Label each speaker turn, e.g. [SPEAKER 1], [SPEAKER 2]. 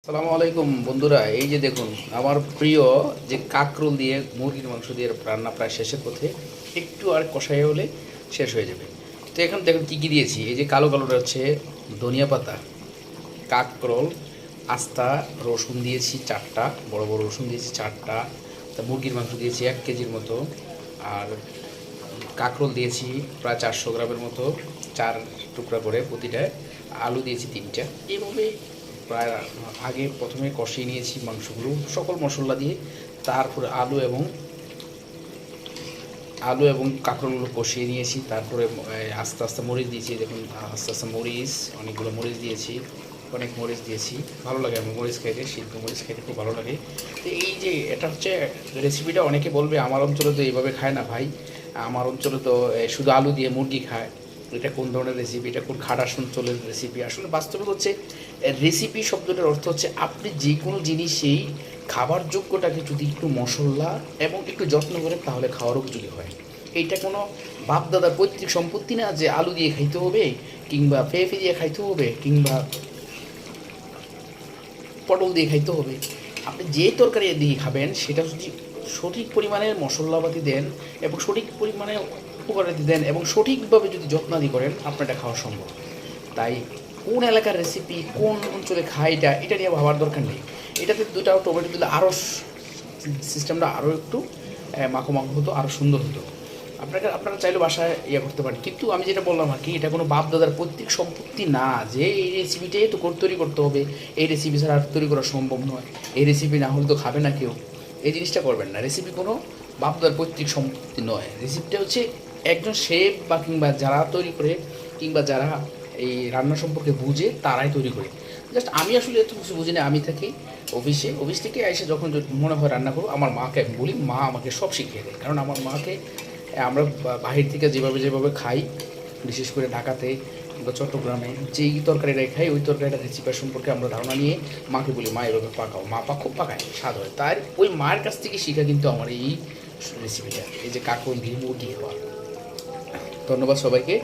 [SPEAKER 1] আসসালামু আলাইকুম বন্ধুরা, এই যে দেখুন আমার প্রিয় যে কাকরোল দিয়ে মুরগির মাংস দিয়ে রান্না প্রায় শেষের পথে। একটু আর কষাই হলে শেষ হয়ে যাবে। তো এখন দেখুন কী কী দিয়েছি। এই যে কালো কালোটা হচ্ছে ধনিয়া পাতা, কাকরোল, আস্তা রসুন দিয়েছি 4টা, বড় বড় রসুন দিয়েছি 4টা। তা মুরগির মাংস দিয়েছি 1 কেজির মতো। আর কাকরোল দিয়েছি প্রায় 400 গ্রামের মতো, 4 টুকরা করে প্রতিটায়। আলু দিয়েছি 3টা। এইভাবে প্রায় আগে প্রথমে কষিয়ে নিয়েছি মাংসগুলো সকল মশলা দিয়ে। তারপরে আলু এবং কাঁকরোলগুলো কষিয়ে নিয়েছি। তারপরে আস্তে আস্তে মরিচ দিয়েছি। দেখুন আস্তে আস্তে মরিচ, অনেকগুলো মরিচ দিয়েছি, অনেক মরিচ দিয়েছি। ভালো লাগে আমি মরিচ খাইতে, সিদ্ধ মরিচ খাইতে খুব ভালো লাগে। তো এই যে এটা হচ্ছে রেসিপিটা, অনেকে বলবে আমার অঞ্চলে তো এইভাবে খায় না ভাই, আমার অঞ্চলে তো শুধু আলু দিয়ে মুরগি খায়। এটা কোন ধরনের রেসিপি, এটা কোন খাটাস অঞ্চলের রেসিপি? আসলে বাস্তবে হচ্ছে রেসিপি শব্দটার অর্থ হচ্ছে আপনি যে কোনো জিনিসেই খাবার যোগ্যটাকে যদি একটু মশলা এবং একটু যত্ন করেন তাহলে খাওয়ার উপযোগী হয়। এইটা কোনো বাপদাদার পৈতৃক সম্পত্তি না যে আলু দিয়ে খাইতে হবে, কিংবা পেঁপে দিয়ে খাইতে হবে, কিংবা পটল দিয়ে খাইতে হবে। আপনি যে তরকারি দিয়ে খাবেন সেটা যদি সঠিক পরিমাণে মশলাপাতি দেন এবং সঠিক পরিমাণে উপকারিতা দেন এবং সঠিকভাবে যদি যত্নাদি করেন, আপনার এটা খাওয়া সম্ভব। তাই কোন এলাকার রেসিপি কোন অঞ্চলে খায় এটা নিয়ে ভাবার দরকার নেই। এটাতে দুটা টমেটো দিলে আরও সিস্টেমটা আরও একটু মাখো মাখো হতো, আরও সুন্দর হতো। আপনারা চাইলে বাসায় করতে পারেন, কিন্তু আমি যেটা বললাম আর কি, এটা কোনো বাপ দাদার পৈতৃক সম্পত্তি না যে এই রেসিপিটাই তো তৈরি করতে হবে, এই রেসিপি ছাড়া আর তৈরি করা সম্ভব নয়, এই রেসিপি না হলে তো খাবে না কেউ। এই জিনিসটা করবেন না। রেসিপি কোনো বাপ দাদার পৈতৃক সম্পত্তি নয়। রেসিপিটা হচ্ছে একজন শেফ বা কিংবা যারা তৈরি করে, কিংবা যারা এই রান্না সম্পর্কে বুঝে তারাই তৈরি করে। জাস্ট আমি আসলে এত কিছু বুঝি না। আমি থাকি অফিস থেকে এসে যখন মনে হয় রান্না করবো, আমার মাকে আমি বলি, মা আমাকে সব শিখিয়ে দেয়। কারণ আমার মাকে আমরা বাহির থেকে যেভাবে খাই, বিশেষ করে ঢাকাতে বা চট্টগ্রামে যেই তরকারিটাই খাই, ওই তরকারিটা রেসিপি সম্পর্কে আমরা ধারণা নিয়ে মাকে বলি, মা এভাবে পাকাও। মা খুব পাকায়, স্বাদ হয়। তার ওই মায়ের কাছ থেকে শেখা কিন্তু আমার এই রেসিপিটা, এই যে কাকরোল দিয়ে মুরগি খাওয়া। ধন্যবাদ সবাইকে।